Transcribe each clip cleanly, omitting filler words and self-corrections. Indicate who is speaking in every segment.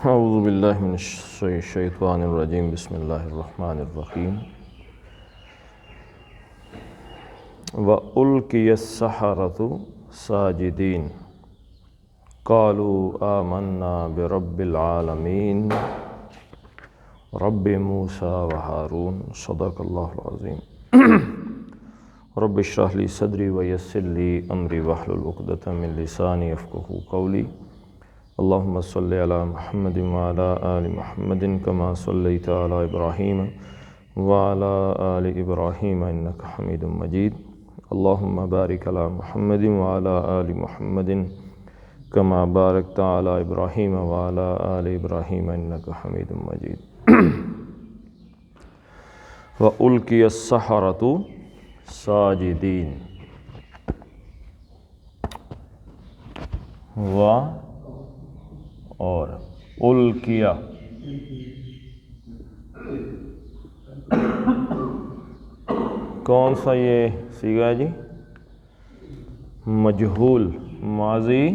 Speaker 1: اعوذ باللہ من الشیطان الرجیم بسم اللہ الرحمن الرحیم وَأُلْقِيَ السَّحَرَةُ سَاجِدِينَ قَالُوا آمَنَّا بِرَبِّ الْعَالَمِينَ رَبِّ مُوسَى وَهَارُونَ صدق اللہ العظیم رب اشرح لی صدری ویسر لی امری واحلل عقدۃ من لسانی یفقہوا قولی اللہم صلی علی محمد وعلی آل محمد کما صلیت علی ابراہیم وعلی آل ابراہیم انک حمید مجید اللہم بارک علی محمد وعلی آل محمد کما بارکت علی ابراہیم وعلی آل ابراہیم انک حمید مجید وَأُلْقِيَ السَّحَرَةُ ساجدین اور القیا کون سا یہ صیغہ ہے جی؟ مجہول ماضی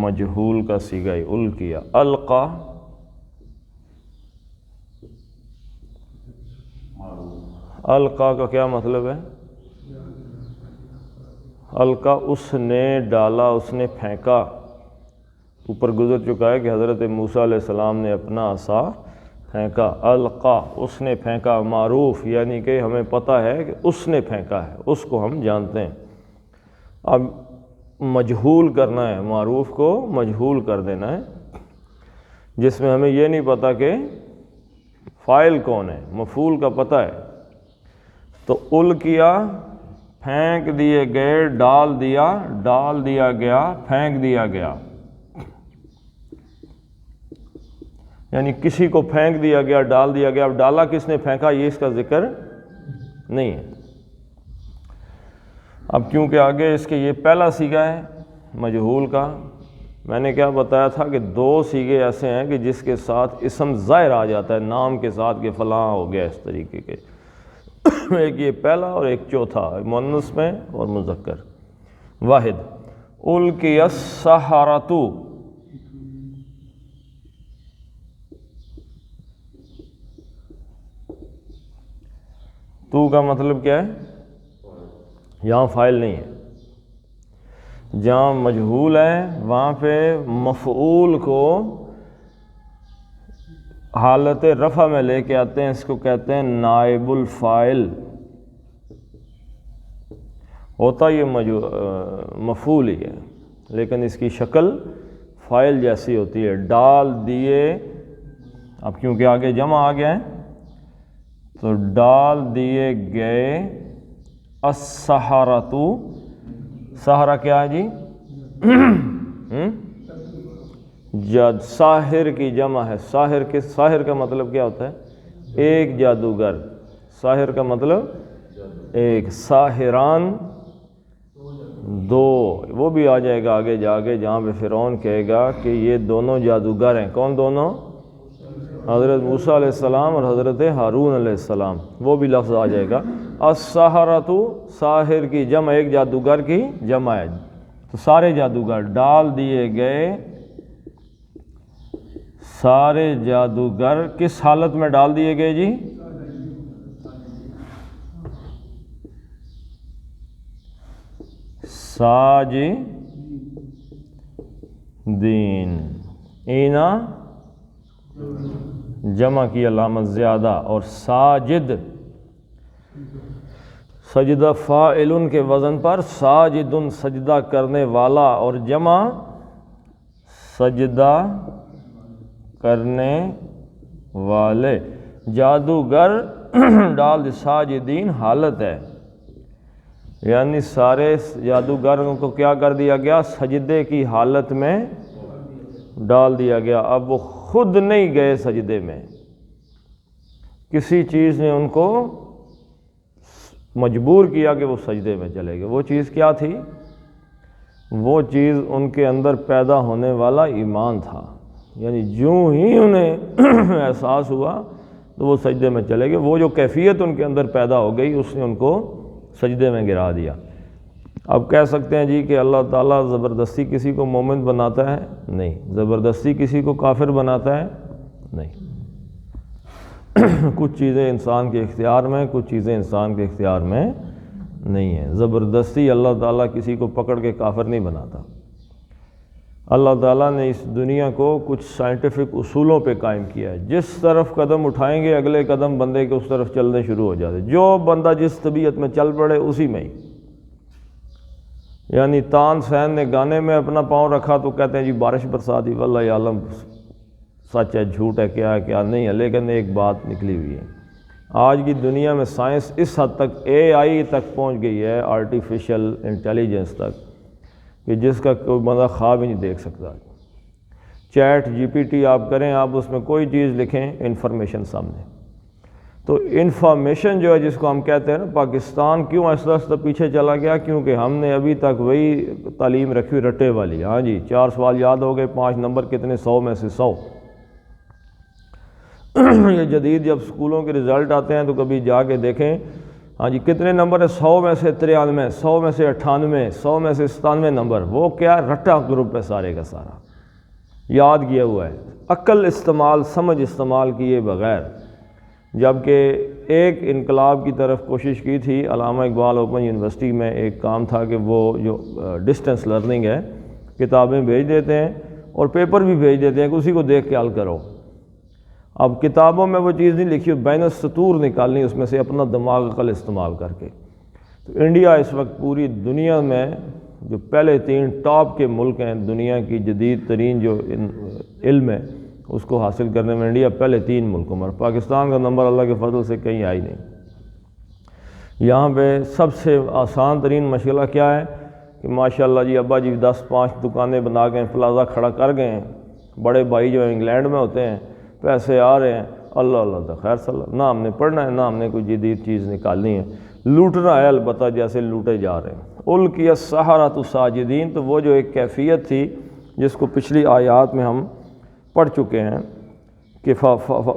Speaker 1: مجہول کا صیغہ ہے القیا. القا القا کا کیا مطلب ہے؟ القا اس نے ڈالا، اس نے پھینکا. اوپر گزر چکا ہے کہ حضرت موسیٰ علیہ السلام نے اپنا عصا پھینکا. القا اس نے پھینکا، معروف یعنی کہ ہمیں پتہ ہے کہ اس نے پھینکا ہے، اس کو ہم جانتے ہیں. اب مجہول کرنا ہے، معروف کو مجہول کر دینا ہے، جس میں ہمیں یہ نہیں پتہ کہ فاعل کون ہے، مفعول کا پتہ ہے. تو القیا پھینک دیے گئے، ڈال دیا گیا، پھینک دیا گیا. یعنی کسی کو پھینک دیا گیا، ڈال دیا گیا. اب ڈالا کس نے، پھینکا، یہ اس کا ذکر نہیں ہے. اب کیونکہ آگے اس کے یہ پہلا صیغہ ہے مجہول کا. میں نے کیا بتایا تھا کہ دو صیغے ایسے ہیں کہ جس کے ساتھ اسم ظاہر آ جاتا ہے نام کے ساتھ کہ فلاں ہو گیا، اس طریقے کے. ایک یہ پہلا اور ایک چوتھا، مؤنث میں اور مذکر واحد. القی السحرۃ، تو کا مطلب کیا ہے؟ یہاں فاعل نہیں ہے. جہاں مجہول ہے وہاں پہ مفعول کو حالت رفع میں لے کے آتے ہیں. اس کو کہتے ہیں نائب الفاعل. ہوتا یہ مفعول ہی ہے لیکن اس کی شکل فاعل جیسی ہوتی ہے. ڈال دیے، اب کیونکہ آگے جمع آ گیا ہے تو ڈال دیے گئے. السحرۃ، سحرہ کیا ہے جی؟ ساحر کی جمع ہے. ساحر کا مطلب کیا ہوتا ہے؟ ایک جادوگر. ساحر کا مطلب ایک، ساحران دو. وہ بھی آ جائے گا آگے جا کے جہاں پہ فرعون کہے گا کہ یہ دونوں جادوگر ہیں. کون دونوں؟ حضرت موسیٰ علیہ السلام اور حضرت ہارون علیہ السلام. وہ بھی لفظ آ جائے گا. السحرۃ، ساحر کی جمع، ایک جادوگر کی جمع ہے. تو سارے جادوگر ڈال دیے گئے. سارے جادوگر کس حالت میں ڈال دیے گئے جی؟ ساجدین. اینا جمع کی علامت زیادہ، اور ساجد سجدہ فاعل کے وزن پر ساجدن سجدہ کرنے والا، اور جمع سجدہ کرنے والے. جادوگر ڈال دی، ساجدین حالت ہے، یعنی سارے جادوگروں کو کیا کر دیا گیا؟ سجدے کی حالت میں ڈال دیا گیا. اب وہ خود نہیں گئے سجدے میں، کسی چیز نے ان کو مجبور کیا کہ وہ سجدے میں چلے گئے. وہ چیز کیا تھی؟ وہ چیز ان کے اندر پیدا ہونے والا ایمان تھا. یعنی جو ہی انہیں احساس ہوا تو وہ سجدے میں چلے گئے. وہ جو کیفیت ان کے اندر پیدا ہو گئی اس نے ان کو سجدے میں گرا دیا. اب کہہ سکتے ہیں جی کہ اللہ تعالیٰ زبردستی کسی کو مومن بناتا ہے؟ نہیں۔ زبردستی کسی کو کافر بناتا ہے؟ نہیں۔ کچھ چیزیں انسان کے اختیار میں، کچھ چیزیں انسان کے اختیار میں نہیں ہیں۔ زبردستی اللہ تعالیٰ کسی کو پکڑ کے کافر نہیں بناتا۔ اللہ تعالیٰ نے اس دنیا کو کچھ سائنٹیفک اصولوں پہ قائم کیا ہے، جس طرف قدم اٹھائیں گے اگلے قدم بندے کے اس طرف چلنے شروع ہو جاتے، جو بندہ جس طبیعت میں چل پڑے اسی میں ہی۔ یعنی تان سین نے گانے میں اپنا پاؤں رکھا تو کہتے ہیں جی بارش برسا دی، واللہ عالم سچ ہے جھوٹ ہے کیا ہے کیا نہیں ہے، لیکن ایک بات نکلی ہوئی ہے۔ آج کی دنیا میں سائنس اس حد تک AI تک پہنچ گئی ہے، آرٹیفیشل انٹیلیجنس تک، کہ جس کا کوئی بندہ خواب ہی نہیں دیکھ سکتا۔ چیٹ GPT آپ کریں، آپ اس میں کوئی چیز لکھیں، انفارمیشن سامنے۔ تو انفارمیشن جو ہے جس کو ہم کہتے ہیں نا، پاکستان کیوں آہستہ آہستہ پیچھے چلا گیا؟ کیونکہ ہم نے ابھی تک وہی تعلیم رکھی رٹے والی۔ ہاں جی 4 سوال یاد ہو گئے، 5 نمبر کتنے، 100 میں سے 100۔ یہ جدید جب اسکولوں کے رزلٹ آتے ہیں تو کبھی جا کے دیکھیں، ہاں جی کتنے نمبر ہے، 100 میں سے 93، 100 میں سے 98، 100 میں سے 97 نمبر۔ وہ کیا رٹا گروپ ہے سارے کا سارا، یاد کیا ہوا ہے، عقل استعمال، سمجھ استعمال کیے بغیر۔ جبکہ ایک انقلاب کی طرف کوشش کی تھی علامہ اقبال اوپن یونیورسٹی میں، ایک کام تھا کہ وہ جو ڈسٹنس لرننگ ہے، کتابیں بھیج دیتے ہیں اور پیپر بھی بھیج دیتے ہیں کہ اسی کو دیکھ کے حل کرو۔ اب کتابوں میں وہ چیز نہیں لکھی، بین السطور نکالنی اس میں سے اپنا دماغ عقل استعمال کر کے۔ تو انڈیا اس وقت پوری دنیا میں جو پہلے 3 ٹاپ کے ملک ہیں، دنیا کی جدید ترین جو علم ہے اس کو حاصل کرنے میں انڈیا پہلے 3 ملکوں میں، پاکستان کا نمبر اللہ کے فضل سے کہیں آئی نہیں۔ یہاں پہ سب سے آسان ترین مشغلہ کیا ہے کہ ماشاءاللہ جی ابا جی 10-5 دکانیں بنا گئے، پلازا کھڑا کر گئے ہیں، بڑے بھائی جو انگلینڈ میں ہوتے ہیں، پیسے آ رہے ہیں، اللہ اللہ تو خیر صلی اللہ، نہ ہم نے پڑھنا ہے نہ ہم نے کوئی جدید چیز نکالنی ہے، لوٹنا ہے البتہ جیسے لوٹے جا رہے ہیں۔ القی السحرۃ ساجدین، تو وہ جو ایک کیفیت تھی جس کو پچھلی آیات میں ہم پڑھ چکے ہیں کہ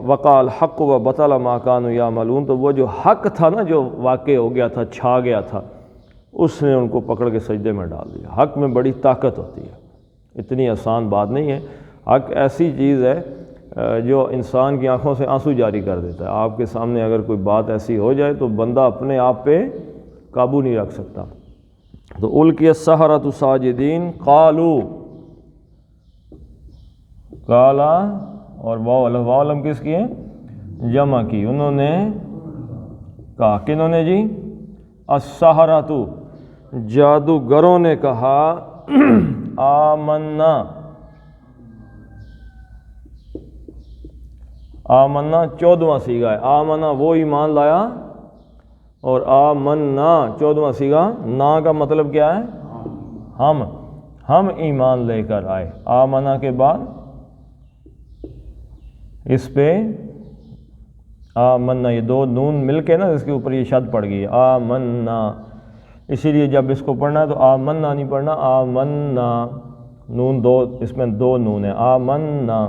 Speaker 1: وقال حق و بطل ما کانوا یعملون، تو وہ جو حق تھا نا، جو واقع ہو گیا تھا، چھا گیا تھا، اس نے ان کو پکڑ کے سجدے میں ڈال دیا۔ حق میں بڑی طاقت ہوتی ہے، اتنی آسان بات نہیں ہے۔ حق ایسی چیز ہے جو انسان کی آنکھوں سے آنسو جاری کر دیتا ہے۔ آپ کے سامنے اگر کوئی بات ایسی ہو جائے تو بندہ اپنے آپ پہ قابو نہیں رکھ سکتا۔ تو القی السحرۃ ساجدین قالوا، کالا اور واولم کس کی ہے؟ جمع کی، انہوں نے کہا، کنہوں نے جی؟ السحرۃ، جادوگروں نے کہا، آمنا، آمنا 14واں صیغہ ہے، آمنا وہ ایمان لایا، اور آمنا 14واں صیغہ، نا کا مطلب کیا ہے؟ ہم ایمان لے کر آئے۔ آمنا کے بعد اس پہ آمنا، یہ 2 نون مل کے نا اس کے اوپر یہ شد پڑ گئی، آمنا، اسی لیے جب اس کو پڑھنا ہے تو آمنا نہیں پڑھنا، آمنا، نون 2، اس میں 2 نون ہیں، آمنا،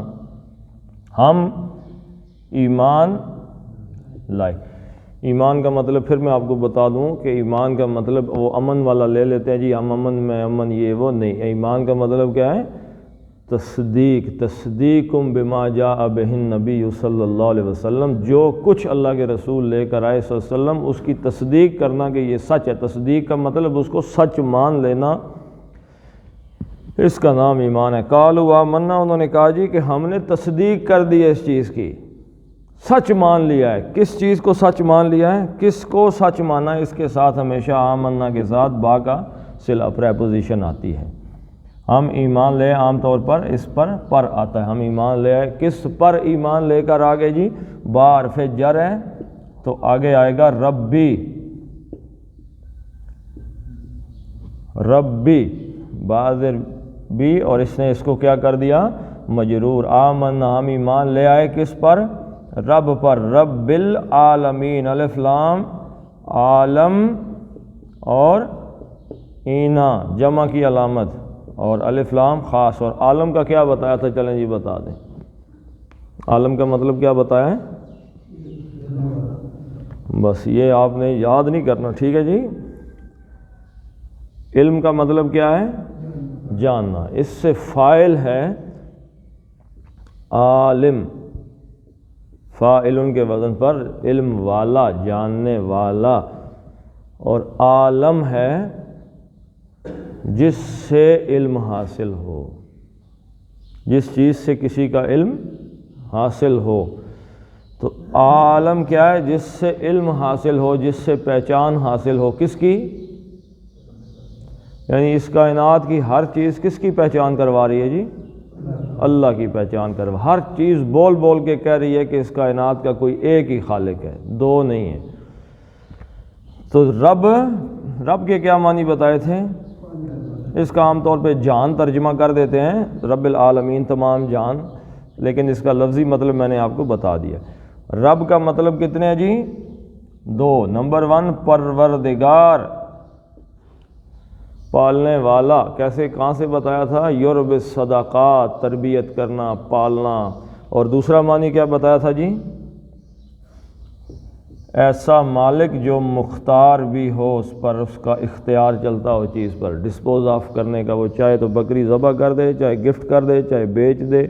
Speaker 1: ہم ایمان لائے۔ ایمان کا مطلب پھر میں آپ کو بتا دوں کہ ایمان کا مطلب وہ امن والا لے لیتے ہیں جی، ہم امن میں، امن یہ وہ نہیں۔ ایمان کا مطلب کیا ہے؟ تصدیقم بما جاء بہ النبی صلی اللہ علیہ وسلم، جو کچھ اللہ کے رسول لے کر آئے صلی اللہ علیہ وسلم اس کی تصدیق کرنا کہ یہ سچ ہے۔ تصدیق کا مطلب اس کو سچ مان لینا، اس کا نام ایمان ہے۔ قالوا آمنا، انہوں نے کہا جی کہ ہم نے تصدیق کر دی ہے اس چیز کی، سچ مان لیا ہے۔ کس چیز کو سچ مان لیا ہے؟ کس کو سچ مانا ہے؟ اس کے ساتھ ہمیشہ آمنا کے ساتھ با کا صلہ پریپوزیشن آتی ہے۔ ہم ایمان لے، عام طور پر اس پر آتا ہے، ہم ایمان لے آئے، کس پر ایمان لے کر آگے جی؟ با حرف جر ہے تو آگے آئے گا ربی، ربی بازر بھی، اور اس نے اس کو کیا کر دیا؟ مجرور۔ آمنا، ہم ایمان لے آئے کس پر؟ رب پر، رب العالمین، الف لام عالم اور اینا جمع کی علامت، اور الف لام خاص، اور عالم کا کیا بتایا تھا؟ چلیں جی بتا دیں، عالم کا مطلب کیا بتایا ہے؟ بس یہ آپ نے یاد نہیں کرنا، ٹھیک ہے جی؟ علم کا مطلب کیا ہے؟ جاننا. اس سے فاعل ہے عالم، فاعل کے وزن پر علم والا، جاننے والا. اور عالم ہے جس سے علم حاصل ہو، جس چیز سے کسی کا علم حاصل ہو. تو عالم کیا ہے؟ جس سے علم حاصل ہو، جس سے پہچان حاصل ہو. کس کی؟ یعنی اس کائنات کی ہر چیز کس کی پہچان کروا رہی ہے جی؟ اللہ کی پہچان کروا. ہر چیز بول بول کے کہہ رہی ہے کہ اس کائنات کا کوئی ایک ہی خالق ہے، دو نہیں ہے. تو رب کے کیا معنی بتائے تھے؟ اس کا عام طور پہ جان ترجمہ کر دیتے ہیں، رب العالمین تمام جان، لیکن اس کا لفظی مطلب میں نے آپ کو بتا دیا. رب کا مطلب کتنے ہیں جی؟ دو. نمبر 1 پروردگار، پالنے والا. کیسے، کہاں سے بتایا تھا؟ یرب الصدقات، تربیت کرنا، پالنا. اور دوسرا معنی کیا بتایا تھا جی؟ ایسا مالک جو مختار بھی ہو، اس پر اس کا اختیار چلتا ہو چیز پر، ڈسپوز آف کرنے کا. وہ چاہے تو بکری ذبح کر دے، چاہے گفٹ کر دے، چاہے بیچ دے،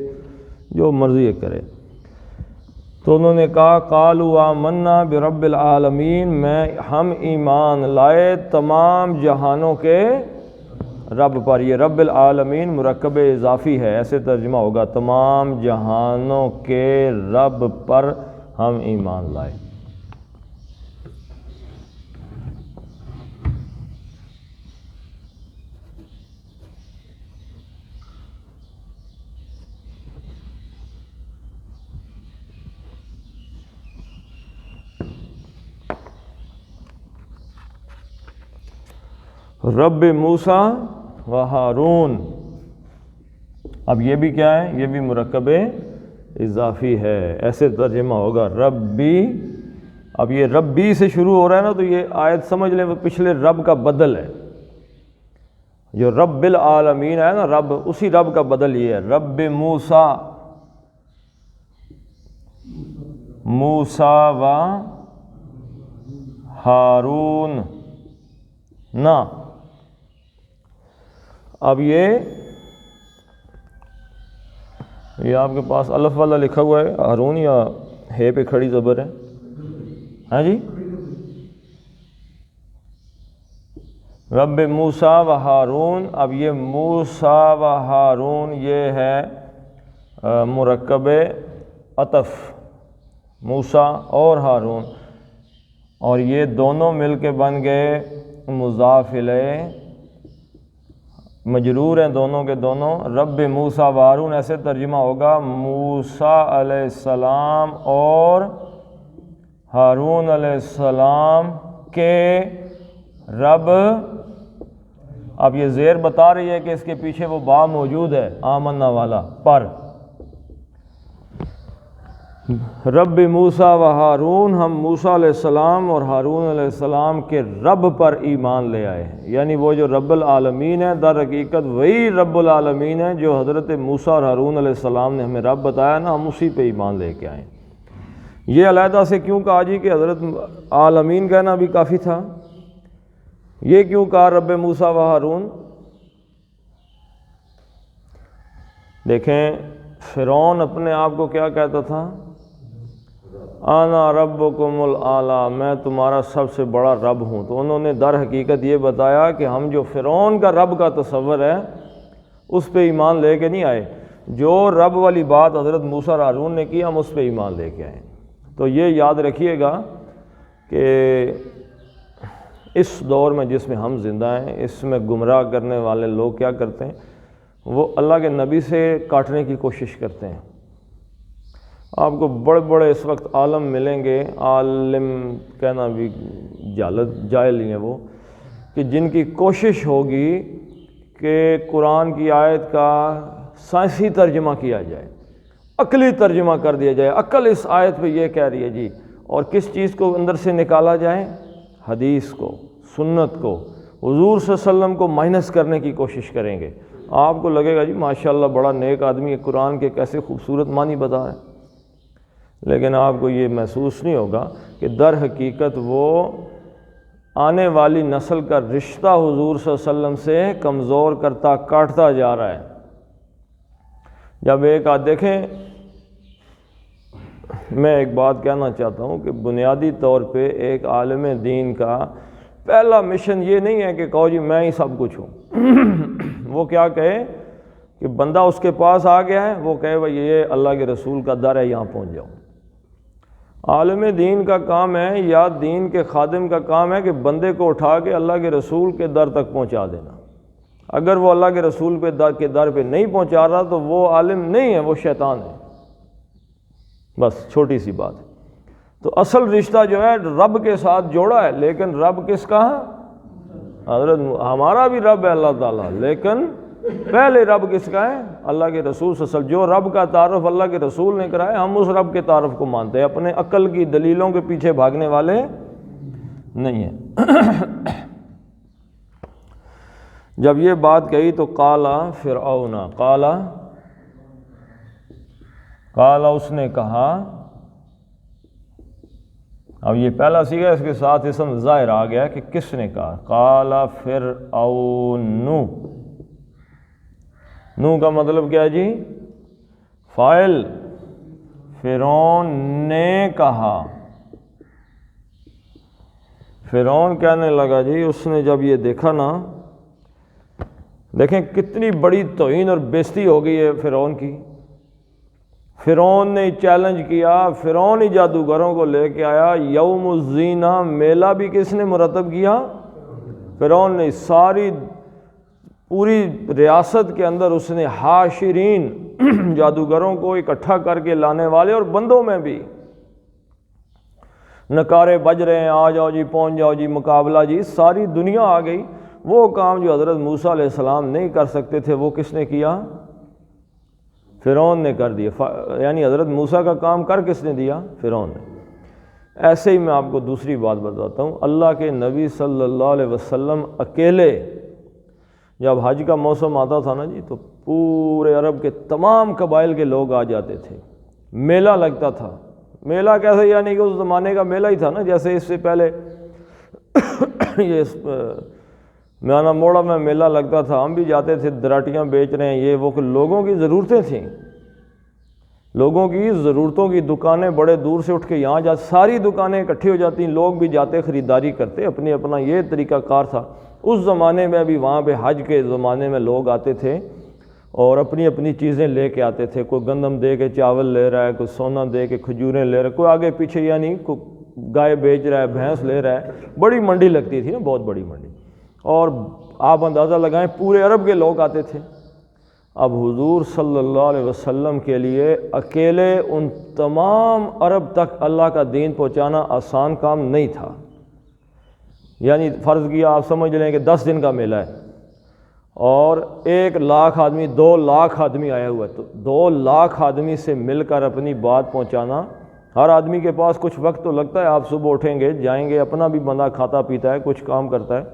Speaker 1: جو مرضی کرے. تو انہوں نے کہا قالوا آمنا برب العالمین، ہم ایمان لائے تمام جہانوں کے رب پر. یہ رب العالمین مرکب اضافی ہے، ایسے ترجمہ ہوگا تمام جہانوں کے رب پر ہم ایمان لائے. رب موسیٰ و ہارون. اب یہ بھی کیا ہے؟ یہ بھی مرکب اضافی ہے، ایسے ترجمہ ہوگا ربی. اب یہ ربی سے شروع ہو رہا ہے نا، تو یہ آیت سمجھ لیں وہ پچھلے رب کا بدل ہے. جو رب العالمین ہے نا، رب، اسی رب کا بدل یہ ہے. رب موسیٰ، موسیٰ و ہارون نا. اب یہ آپ کے پاس الف والا لکھا ہوا ہے ہارون، یا ہے پہ کھڑی زبر ہے؟ ہاں جی، رب موسیٰ و ہارون. اب یہ موسیٰ و ہارون یہ ہے مرکب عطف، موسیٰ اور ہارون، اور یہ دونوں مل کے بن گئے مضاف الیہ، مجرور ہیں دونوں کے دونوں. رب موسیٰ و ہارون ایسے ترجمہ ہوگا موسیٰ علیہ السلام اور ہارون علیہ السلام کے رب. اب یہ زیر بتا رہی ہے کہ اس کے پیچھے وہ با موجود ہے، آمنا والا پر. رب موسیٰ و ہارون، ہم موسیٰ علیہ السلام اور ہارون علیہ السلام کے رب پر ایمان لے آئے ہیں. یعنی وہ جو رب العالمین ہے، در حقیقت وہی رب العالمین ہے جو حضرت موسیٰ اور ہارون علیہ السلام نے ہمیں رب بتایا نا، ہم اسی پہ ایمان لے کے آئے. یہ علیحدہ سے کیوں کہا جی کہ حضرت عالمین کہنا بھی کافی تھا؟ یہ کیوں کہا رب موسیٰ و ہارون؟ دیکھیں فرعون اپنے آپ کو کیا کہتا تھا؟ انا ربکم الاعلی، میں تمہارا سب سے بڑا رب ہوں. تو انہوں نے در حقیقت یہ بتایا کہ ہم جو فرعون کا رب کا تصور ہے اس پہ ایمان لے کے نہیں آئے، جو رب والی بات حضرت موسیٰ اور ہارون نے کی ہم اس پہ ایمان لے کے آئے. تو یہ یاد رکھیے گا کہ اس دور میں جس میں ہم زندہ ہیں، اس میں گمراہ کرنے والے لوگ کیا کرتے ہیں؟ وہ اللہ کے نبی سے کاٹنے کی کوشش کرتے ہیں. آپ کو بڑے بڑے اس وقت عالم ملیں گے، عالم کہنا بھی جائل ہی ہیں وہ، کہ جن کی کوشش ہوگی کہ قرآن کی آیت کا سائنسی ترجمہ کیا جائے، عقلی ترجمہ کر دیا جائے. عقل اس آیت پہ یہ کہہ رہی ہے جی، اور کس چیز کو اندر سے نکالا جائے؟ حدیث کو، سنت کو، حضور صلی اللہ علیہ وسلم کو مائنس کرنے کی کوشش کریں گے. آپ کو لگے گا جی ماشاءاللہ بڑا نیک آدمی ہے، قرآن کے کیسے خوبصورت معنی بتا رہے ہیں، لیکن آپ کو یہ محسوس نہیں ہوگا کہ در حقیقت وہ آنے والی نسل کا رشتہ حضور صلی اللہ علیہ وسلم سے کمزور کرتا کاٹتا جا رہا ہے۔ جب ایک دیکھیں، میں ایک بات کہنا چاہتا ہوں کہ بنیادی طور پہ ایک عالم دین کا پہلا مشن یہ نہیں ہے کہ کہو جی میں ہی سب کچھ ہوں۔ وہ کیا کہے کہ بندہ اس کے پاس آ گیا ہے، وہ کہے بھائی یہ اللہ کے رسول کا در ہے، یہاں پہنچ جاؤ۔ عالم دین کا کام ہے یا دین کے خادم کا کام ہے کہ بندے کو اٹھا کے اللہ کے رسول کے در تک پہنچا دینا۔ اگر وہ اللہ کے رسول کے در پہ نہیں پہنچا رہا تو وہ عالم نہیں ہے، وہ شیطان ہے۔ بس چھوٹی سی بات ہے۔ تو اصل رشتہ جو ہے رب کے ساتھ جوڑا ہے، لیکن رب کس کا ہے؟ حضرت ہمارا بھی رب ہے اللہ تعالیٰ، لیکن پہلے رب کس کا ہے؟ اللہ کے رسول صلی اللہ علیہ وسلم۔ جو رب کا تعارف اللہ کے رسول نے کرایا، ہم اس رب کے تعارف کو مانتے ہیں، اپنے عقل کی دلیلوں کے پیچھے بھاگنے والے نہیں ہیں۔ جب یہ بات کہی تو قالا فرعون، قالا اس نے کہا، اب یہ پہلا صیغہ اس کے ساتھ اسم ظاہر آ گیا کہ کس نے کہا۔ قالا فرعون، نو کا مطلب کیا ہے جی؟ فاعل۔ فرعون نے کہا، فرعون کہنے لگا جی، اس نے جب یہ دیکھا نا، دیکھیں کتنی بڑی توہین اور بےزتی ہو گئی ہے فرعون کی۔ فرعون نے چیلنج کیا، فرعون ہی جادوگروں کو لے کے آیا۔ یوم الزینہ میلہ بھی کس نے مرتب کیا؟ فرعون نے۔ ساری پوری ریاست کے اندر اس نے حاشرین جادوگروں کو اکٹھا کر کے لانے والے، اور بندوں میں بھی نکارے بج رہے ہیں، آ جاؤ جی، پہنچ جاؤ جی، مقابلہ جی، ساری دنیا آ گئی۔ وہ کام جو حضرت موسیٰ علیہ السلام نہیں کر سکتے تھے وہ کس نے کیا؟ فرعون نے کر دیا۔ یعنی حضرت موسیٰ کا کام کر کس نے دیا؟ فرعون نے۔ ایسے ہی میں آپ کو دوسری بات بتاتا ہوں، اللہ کے نبی صلی اللہ علیہ وسلم اکیلے جب حج کا موسم آتا تھا نا جی، تو پورے عرب کے تمام قبائل کے لوگ آ جاتے تھے، میلہ لگتا تھا۔ میلہ کیسے؟ یعنی کہ اس زمانے کا میلہ ہی تھا نا، جیسے اس سے پہلے یہ میانہ موڑا میں میلہ لگتا تھا، ہم بھی جاتے تھے، دراٹیاں بیچ رہے ہیں یہ وہ، کہ لوگوں کی ضرورتیں تھیں، لوگوں کی ضرورتوں کی دکانیں بڑے دور سے اٹھ کے یہاں جاتی، ساری دکانیں اکٹھی ہو جاتی، لوگ بھی جاتے خریداری کرتے، اپنی اپنا یہ طریقہ کار تھا۔ اس زمانے میں بھی وہاں پہ حج کے زمانے میں لوگ آتے تھے اور اپنی اپنی چیزیں لے کے آتے تھے، کوئی گندم دے کے چاول لے رہا ہے، کوئی سونا دے کے کھجوریں لے رہا ہے، کوئی آگے پیچھے، یعنی کوئی گائے بیچ رہا ہے، بھینس لے رہا ہے۔ بڑی منڈی لگتی تھی نا، بہت بڑی منڈی، اور آپ اندازہ لگائیں پورے عرب کے لوگ آتے تھے۔ اب حضور صلی اللہ علیہ وسلم کے لیے اکیلے ان تمام عرب تک اللہ کا دین پہنچانا آسان کام نہیں تھا۔ یعنی فرض کیا آپ سمجھ لیں کہ 10 دن کا میلہ ہے اور 1 لاکھ آدمی، 2 لاکھ آدمی آیا ہوا ہے، تو 2 لاکھ آدمی سے مل کر اپنی بات پہنچانا، ہر آدمی کے پاس کچھ وقت تو لگتا ہے، آپ صبح اٹھیں گے جائیں گے، اپنا بھی بندہ کھاتا پیتا ہے، کچھ کام کرتا ہے،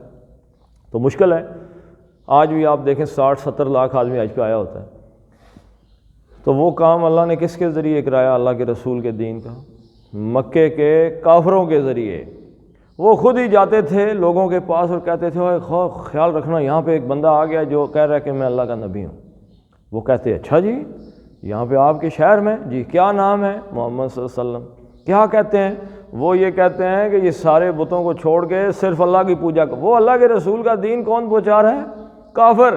Speaker 1: تو مشکل ہے۔ آج بھی آپ دیکھیں 60-70 لاکھ آدمی حج پہ آیا ہوتا ہے، تو وہ کام اللہ نے کس کے ذریعے کرایا؟ اللہ کے رسول کے دین کا۔ مکے کے کافروں کے ذریعے وہ خود ہی جاتے تھے لوگوں کے پاس اور کہتے تھے خیال رکھنا، یہاں پہ ایک بندہ آ گیا جو کہہ رہا ہے کہ میں اللہ کا نبی ہوں۔ وہ کہتے اچھا جی، یہاں پہ آپ کے شہر میں جی، کیا نام ہے؟ محمد صلی اللہ علیہ وسلم۔ کیا کہتے ہیں؟ وہ یہ کہتے ہیں کہ یہ سارے بتوں کو چھوڑ کے صرف اللہ کی پوجا کر۔ وہ اللہ کے رسول کا دین کون پہنچا رہا ہے؟ کافر۔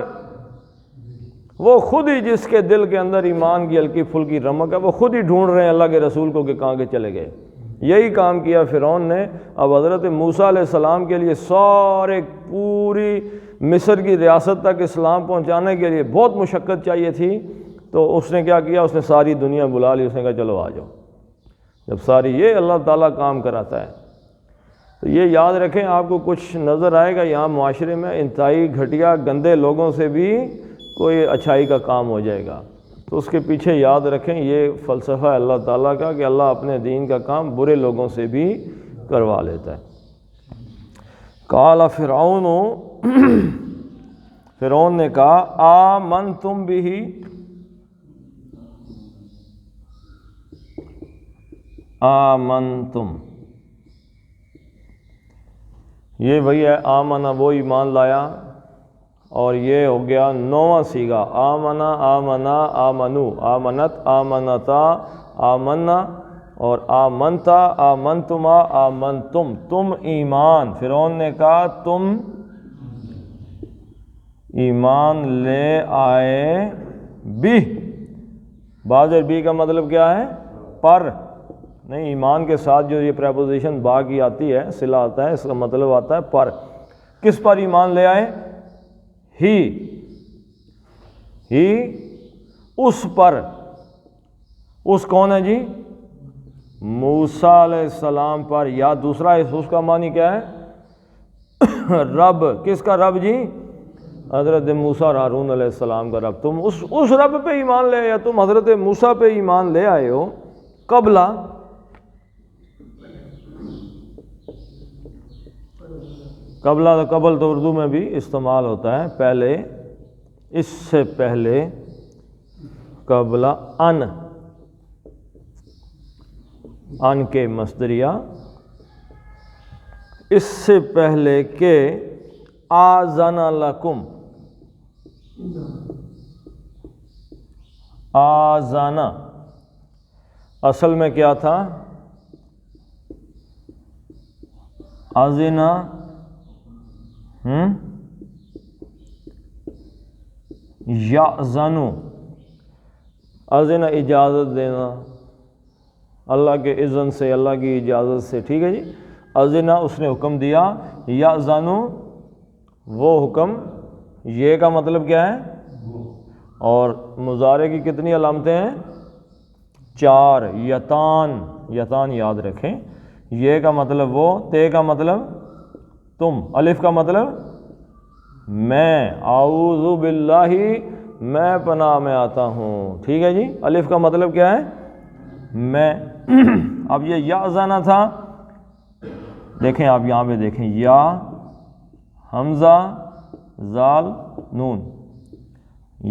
Speaker 1: وہ خود ہی جس کے دل کے اندر ایمان کی ہلکی پھلکی رمق ہے، وہ خود ہی ڈھونڈ رہے ہیں اللہ کے رسول کو کہ کہاں کے چلے گئے۔ یہی کام کیا فرعون نے۔ اب حضرت موسیٰ علیہ السلام کے لیے سارے پوری مصر کی ریاست تک اسلام پہنچانے کے لیے بہت مشقت چاہیے تھی، تو اس نے کیا کیا؟ اس نے ساری دنیا بلا لی، اس نے کہا چلو آ جاؤ۔ جب ساری یہ اللہ تعالیٰ کام کراتا ہے تو یہ یاد رکھیں، آپ کو کچھ نظر آئے گا یہاں معاشرے میں انتہائی گھٹیا گندے لوگوں سے بھی کوئی اچھائی کا کام ہو جائے گا، تو اس کے پیچھے یاد رکھیں یہ فلسفہ ہے اللہ تعالیٰ کا کہ اللہ اپنے دین کا کام برے لوگوں سے بھی کروا لیتا ہے۔ قال فرعون، فرعون نے کہا آمنتم بہ، آمنتم، یہ وہی ہے آمنا، وہ ایمان لایا، اور یہ ہو گیا 9واں سیغہ آمنا، آمنا، آمنو، آمنت، آمنتا، آمنا، اور آمنتا، آمنتما، آمنتم، تم ایمان۔ فرعون نے کہا تم ایمان لے آئے بھی، بازر بھی کا مطلب کیا ہے؟ پر نہیں، ایمان کے ساتھ جو یہ پریپوزیشن با کی آتی ہے، صلہ آتا ہے، اس کا مطلب آتا ہے پر۔ کس پر ایمان لے آئے؟ ہی اس پر۔ اس کون ہے جی؟ موسیٰ علیہ السلام پر، یا دوسرا اس کا معنی کیا ہے؟ رب۔ کس کا رب جی؟ حضرت موسیٰ اور ہارون علیہ السلام کا رب۔ تم اس رب پہ ایمان لے آئے، یا تم حضرت موسیٰ پہ ایمان لے آئے ہو قبلہ قبل تو اردو میں بھی استعمال ہوتا ہے، پہلے، اس سے پہلے، قبل ان کے مصدریہ، اس سے پہلے کہ آذن لکم، آذانہ اصل میں کیا تھا؟ آذنا، یأذنو، آذنا اجازت دینا، اللہ کے اذن سے، اللہ کی اجازت سے، ٹھیک ہے جی۔ آذنا اس نے حکم دیا، یأذنو وہ حکم، یہ کا مطلب کیا ہے؟ اور مضارع کی کتنی علامتیں ہیں؟ 4۔ یتان یاد رکھیں، یہ کا مطلب وہ، تے کا مطلب تم، الف کا مطلب میں، اعوذ باللہ میں پناہ میں آتا ہوں، ٹھیک ہے جی۔ الف کا مطلب کیا ہے؟ میں۔ اب یہ یأذن تھا، دیکھیں آپ یہاں پہ دیکھیں، یا حمزہ زال نون،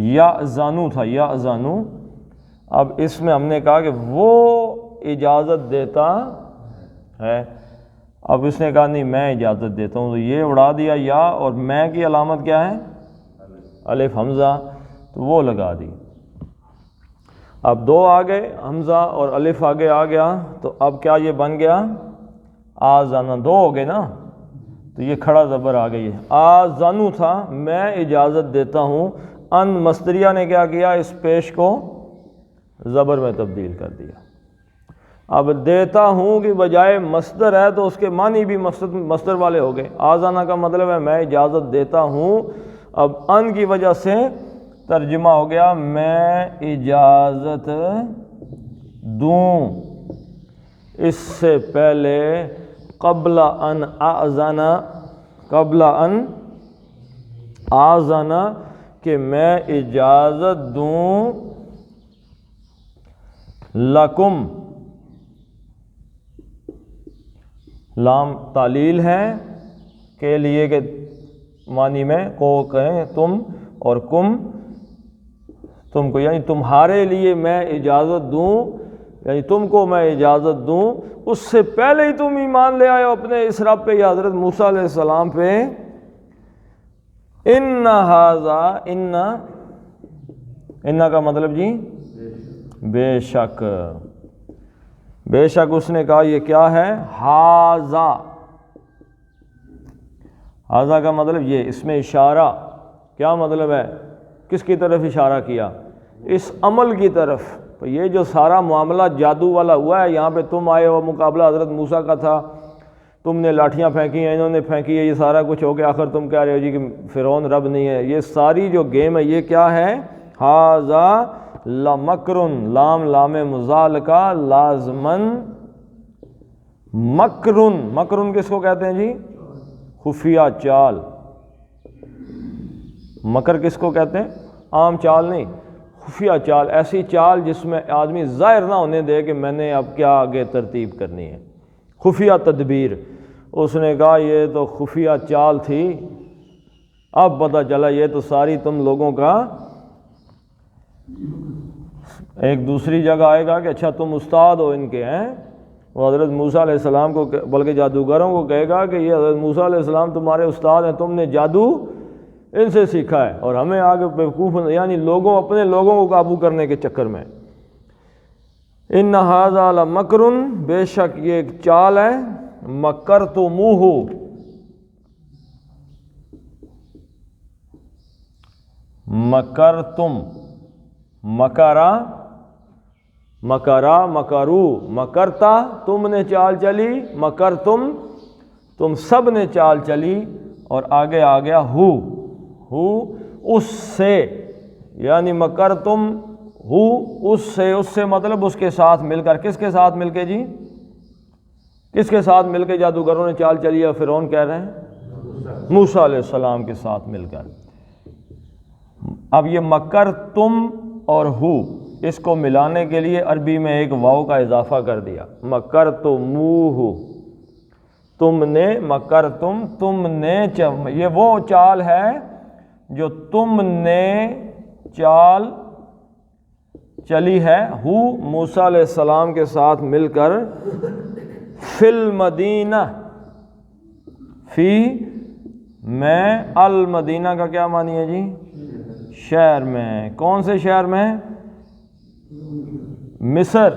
Speaker 1: یأذنو تھا، یأذنو۔ اب اس میں ہم نے کہا کہ وہ اجازت دیتا ہے، اب اس نے کہا نہیں میں اجازت دیتا ہوں، تو یہ اڑا دیا یا، اور میں کی علامت کیا ہے؟ الف حمزہ، تو وہ لگا دی۔ اب 2 آگئے، حمزہ اور الف آگے آ گیا، تو اب کیا یہ بن گیا؟ آذانہ، 2 ہو گئے نا، تو یہ کھڑا زبر آ گئی ہے۔ آذانو تھا میں اجازت دیتا ہوں، ان مصدریہ نے کیا کیا؟ اس پیش کو زبر میں تبدیل کر دیا۔ اب دیتا ہوں کی بجائے مصدر ہے، تو اس کے معنی بھی مصدر والے ہو گئے۔ آذانہ کا مطلب ہے میں اجازت دیتا ہوں، اب ان کی وجہ سے ترجمہ ہو گیا میں اجازت دوں، اس سے پہلے قبل ان آذن کہ میں اجازت دوں لکم، لام تعلیل ہے کے لیے کہ معنی میں کو کہیں تم، اور کم تم کو، یعنی تمہارے لیے میں اجازت دوں، یعنی تم کو میں اجازت دوں، اس سے پہلے ہی تم ایمان لے آئے ہو اپنے اس رب پہ، یا حضرت موسیٰ علیہ السلام پہ۔ ان ھذا، ان کا مطلب جی بے شک، بے شک اس نے کہا یہ کیا ہے؟ ھذا کا مطلب یہ، اس میں اشارہ، کیا مطلب ہے؟ کس کی طرف اشارہ کیا؟ اس عمل کی طرف۔ تو یہ جو سارا معاملہ جادو والا ہوا ہے، یہاں پہ تم آئے ہو، مقابلہ حضرت موسیٰ کا تھا، تم نے لاٹھیاں پھینکی ہیں، انہوں نے پھینکی ہے، یہ سارا کچھ ہو گیا، آخر تم کہہ رہے ہو جی کہ فرعون رب نہیں ہے۔ یہ ساری جو گیم ہے یہ کیا ہے؟ ھذا لمکرن، لام مزال کا لازمن، مکرن کس کو کہتے ہیں جی؟ خفیہ چال۔ مکر کس کو کہتے ہیں؟ عام چال نہیں، خفیہ چال، ایسی چال جس میں آدمی ظاہر نہ ہونے دے کہ میں نے اب کیا آگے ترتیب کرنی ہے، خفیہ تدبیر۔ اس نے کہا یہ تو خفیہ چال تھی، اب پتہ چلا یہ تو ساری تم لوگوں کا۔ ایک دوسری جگہ آئے گا کہ اچھا تم استاد ہو ان کے ہیں، وہ حضرت موسیٰ علیہ السلام کو بلکہ جادوگروں کو کہے گا کہ یہ حضرت موسیٰ علیہ السلام تمہارے استاد ہیں، تم نے جادو ان سے سیکھا ہے، اور ہمیں آگے بیوقوف، یعنی اپنے لوگوں کو قابو کرنے کے چکر میں۔ ان ھذا لمکر، بے شک یہ ایک چال ہے، مکرتموہ، مکرتم، مکرا، مکرا، مکرو، مکرتا، تم نے چال چلی، مکرتم، تم سب نے چال چلی، اور آگے آ گیا ہو اس سے، یعنی مکرتم ہو اس سے مطلب اس کے ساتھ مل کر، کس کے ساتھ مل کے جی؟ کس کے ساتھ مل کے جادوگروں نے چال چلی ہے؟ فرعون کہہ رہے ہیں موسیٰ علیہ السلام کے ساتھ مل کر۔ اب یہ مکر تم اور ہو، اس کو ملانے کے لیے عربی میں ایک واو کا اضافہ کر دیا، مکر تموہ، تم نے، مکر تم نے، یہ وہ چال ہے جو تم نے چال چلی ہے، ہو موسیٰ علیہ السلام کے ساتھ مل کر، فی المدینہ، فی میں، المدینہ کا کیا معنی ہے جی؟ شہر میں۔ کون سے شہر میں؟ مصر۔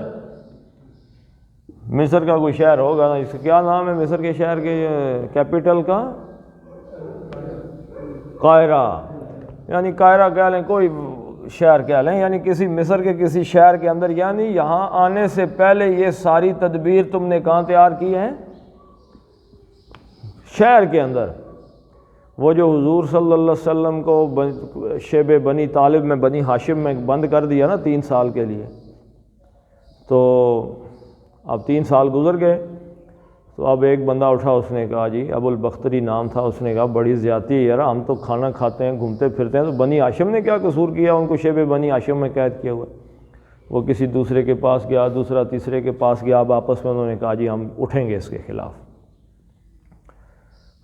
Speaker 1: مصر کا کوئی شہر ہوگا نا، اس کا کیا نام ہے مصر کے شہر کے کیپٹل کا؟ قاہرہ، یعنی قاہرہ کہہ لیں، کوئی شہر کہہ لیں، یعنی کسی مصر کے کسی شہر کے اندر، یعنی یہاں آنے سے پہلے یہ ساری تدبیر تم نے کہاں تیار کی ہے؟ شہر کے اندر۔ وہ جو حضور صلی اللہ علیہ وسلم کو شیب بنی طالب میں، بنی ہاشم میں بند کر دیا نا 3 سال کے لیے، تو اب 3 سال گزر گئے، تو اب ایک بندہ اٹھا، اس نے کہا جی، ابو البختری نام تھا، اس نے کہا بڑی زیادتی ہے یار، ہم تو کھانا کھاتے ہیں، گھومتے پھرتے ہیں، تو بنی ہاشم نے کیا قصور کیا؟ ان کو شیب بنی ہاشم میں قید کیا ہوا۔ وہ کسی دوسرے کے پاس گیا، دوسرا تیسرے کے پاس گیا، اب آپس میں انہوں نے کہا جی ہم اٹھیں گے اس کے خلاف،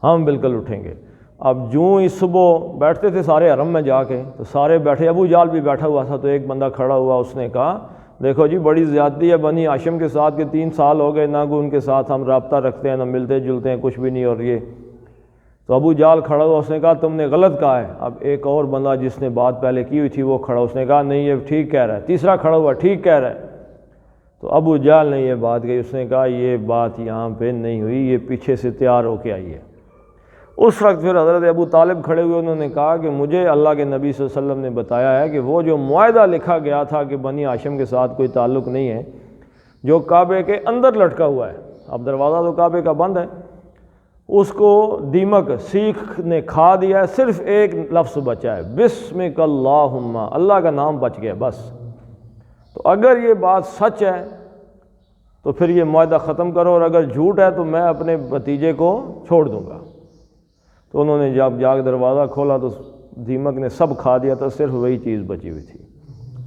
Speaker 1: ہم بالکل اٹھیں گے۔ اب جوں ہی صبح بیٹھتے تھے سارے حرم میں جا کے، تو سارے بیٹھے، ابو جال بھی بیٹھا ہوا تھا، تو ایک بندہ کھڑا ہوا، اس نے کہا دیکھو جی بڑی زیادتی ہے بنی ہاشم کے ساتھ کہ 3 سال ہو گئے، نہ کوئی ان کے ساتھ ہم رابطہ رکھتے ہیں، نہ ملتے جلتے ہیں، کچھ بھی نہیں، اور یہ تو ابو جال کھڑا ہوا، اس نے کہا تم نے غلط کہا ہے۔ اب ایک اور بندہ جس نے بات پہلے کی ہوئی تھی وہ کھڑا، اس نے کہا نہیں یہ ٹھیک کہہ رہا ہے۔ تیسرا کھڑا ہوا، ٹھیک کہہ رہا ہے۔ تو ابو جال نے یہ بات کہی، اس نے کہا یہ بات یہاں پہ نہیں ہوئی، یہ پیچھے سے تیار ہو کے آئی ہے۔ اس وقت پھر حضرت ابو طالب کھڑے ہوئے، انہوں نے کہا کہ مجھے اللہ کے نبی صلی اللہ علیہ وسلم نے بتایا ہے کہ وہ جو معاہدہ لکھا گیا تھا کہ بنی ہاشم کے ساتھ کوئی تعلق نہیں ہے، جو کعبے کے اندر لٹکا ہوا ہے، اب دروازہ تو کعبے کا بند ہے، اس کو دیمک سیخ نے کھا دیا ہے، صرف ایک لفظ بچا ہے، بسمک اللہم، اللہ کا نام بچ گیا بس۔ تو اگر یہ بات سچ ہے تو پھر یہ معاہدہ ختم کرو، اور اگر جھوٹ ہے تو میں اپنے بھتیجے کو چھوڑ دوں گا۔ تو انہوں نے جب جا کے دروازہ کھولا تو دیمک نے سب کھا دیا تھا، صرف وہی چیز بچی ہوئی تھی۔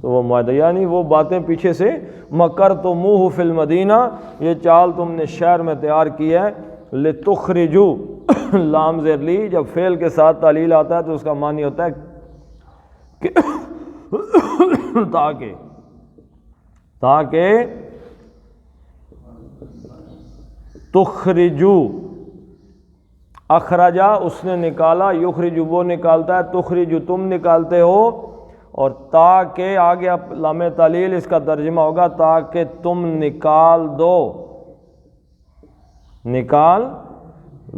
Speaker 1: تو وہ معاہدہ، یعنی وہ باتیں پیچھے سے، مکرتموہ فی المدینہ، یہ چال تم نے شہر میں تیار کی ہے، لتخرجو، لام زیر لی جب فعل کے ساتھ تعلیل آتا ہے تو اس کا معنی ہوتا ہے کہ تاکہ تخرجو، اخرجا اس نے نکالا، یخرجو وہ نکالتا ہے، تخرجو تم نکالتے ہو، اور تاکہ آگے اب لام تعلیل، اس کا ترجمہ ہوگا تاکہ تم نکال دو، نکال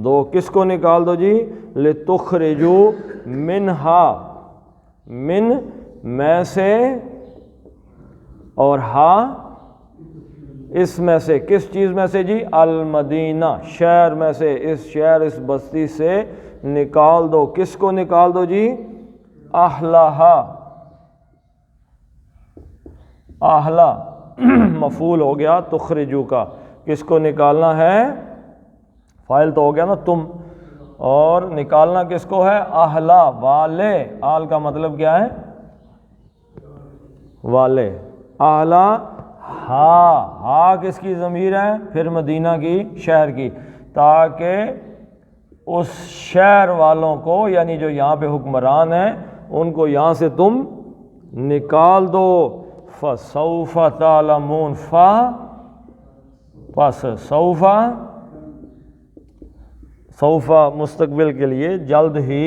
Speaker 1: دو، کس کو نکال دو جی؟ لتخرجو منہا، من میں سے، اور ہا اس میں سے، کس چیز میں سے جی؟ المدینہ، شہر میں سے، اس شہر، اس بستی سے نکال دو، کس کو نکال دو جی؟ اہلہا، اہلا مفعول ہو گیا تخرجو کا، کس کو نکالنا ہے؟ فاعل تو ہو گیا نا تم، اور نکالنا کس کو ہے؟ اہلا، والے، آل کا مطلب کیا ہے؟ والے، اہلا، ہا کس کی ضمیر ہے؟ پھر مدینہ کی، شہر کی، تاکہ اس شہر والوں کو، یعنی جو یہاں پہ حکمران ہیں، ان کو یہاں سے تم نکال دو۔ فَسَوْفَ تَعْلَمُونَ، پس سوفا، سوفا مستقبل کے لیے جلد ہی،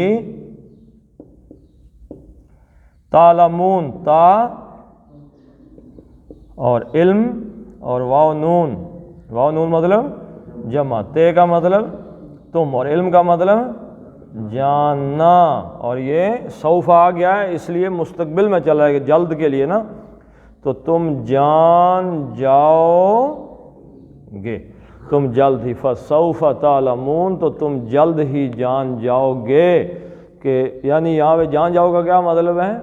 Speaker 1: تعلمون تا اور علم اور واو نون، واو نون مطلب جمع، تے کا مطلب تم اور علم کا مطلب جاننا، اور یہ سوف آ گیا ہے اس لیے مستقبل میں چلا ہے جلد کے لیے نا، تو تم جان جاؤ گے، تم جلد ہی، فسوف تعلمون تو تم جلد ہی جان جاؤ گے، کہ یعنی یہاں پہ جان جاؤ کا کیا مطلب ہے؟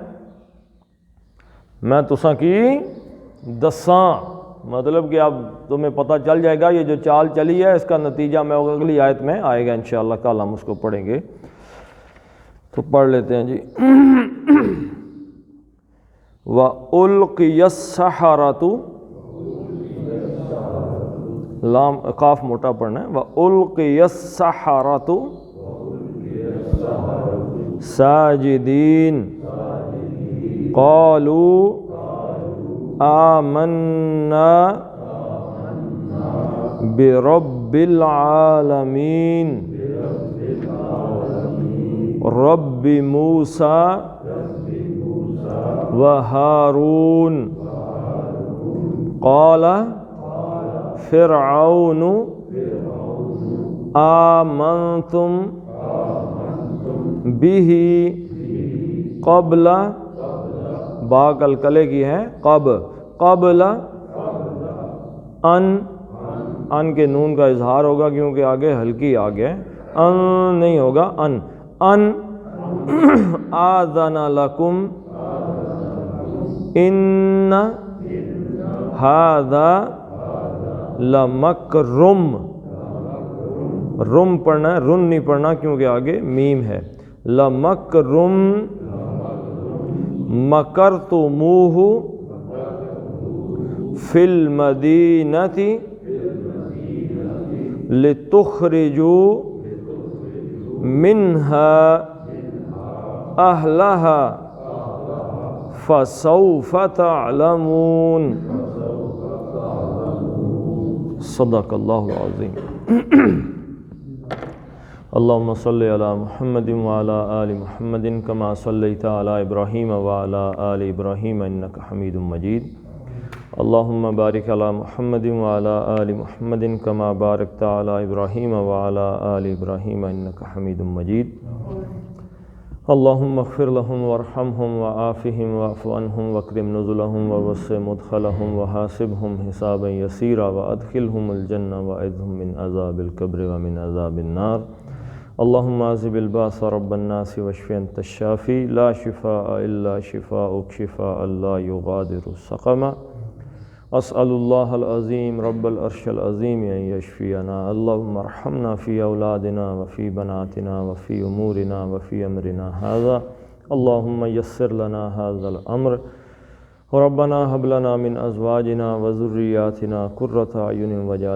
Speaker 1: میں تساں کی دساں، مطلب کہ اب تمہیں پتہ چل جائے گا، یہ جو چال چلی ہے اس کا نتیجہ میں اگلی آیت میں آئے گا انشاءاللہ، کل ہم اس کو پڑھیں گے، تو پڑھ لیتے ہیں جی۔ وَأُلْقِيَ السَّحَرَةُ، لام قاف موٹا پڑھنا ہے، وَأُلْقِيَ السَّحَرَةُ ساجدین قالوا آمنا برب العالمین رب موسیٰ وہارون قال فرعون آمنتم به قبل، با کلکلے کی ہے، قبل ان کے نون کا اظہار ہوگا کیونکہ آگے ہلکی آگے، ان نہیں ہوگا، ان آذن لکم ان ھذا لمکرم، رم پڑھنا ہے، رن نہیں پڑھنا کیونکہ آگے میم ہے، لمکرم مکرتموہ فی المدینۃ لتخرجوا منہا اہلہا فسوف تعلمون، صدق اللہ العظیم۔ اللہم صلی علی محمد وعلی آل محمد کما صلیت علی ابراہیم وعلی آل ابراہیم انک حمید مجید، اللہم بارک علی محمد وعلی آل محمد کما بارکت علی ابراہیم وعلی آل ابراہیم انک حمید مجید، اللہم اغفر لهم وارحمهم وعافهم واعف عنهم واکرم نزلهم ووسع مدخلهم وحاسبهم حسابا یسیرا وادخلهم الجنة واعذهم من عذاب القبر ومن عذاب النار، اللہم عذب الباس رب الناس واشف انت الشافی لا شفاء الا شفاؤک شفاء لا یغادر سقما، اسأل اللہ العظیم رب العرش العظیم ان یشفینا، اللہم ارحمنا فی اولادنا وفی بناتنا وفی امورنا وفی امرنا ھذا، اللہم یسر لنا ھذا الامر، ربنا ھب لنا من ازواجنا وذریاتنا قرۃ اعین واجعلنا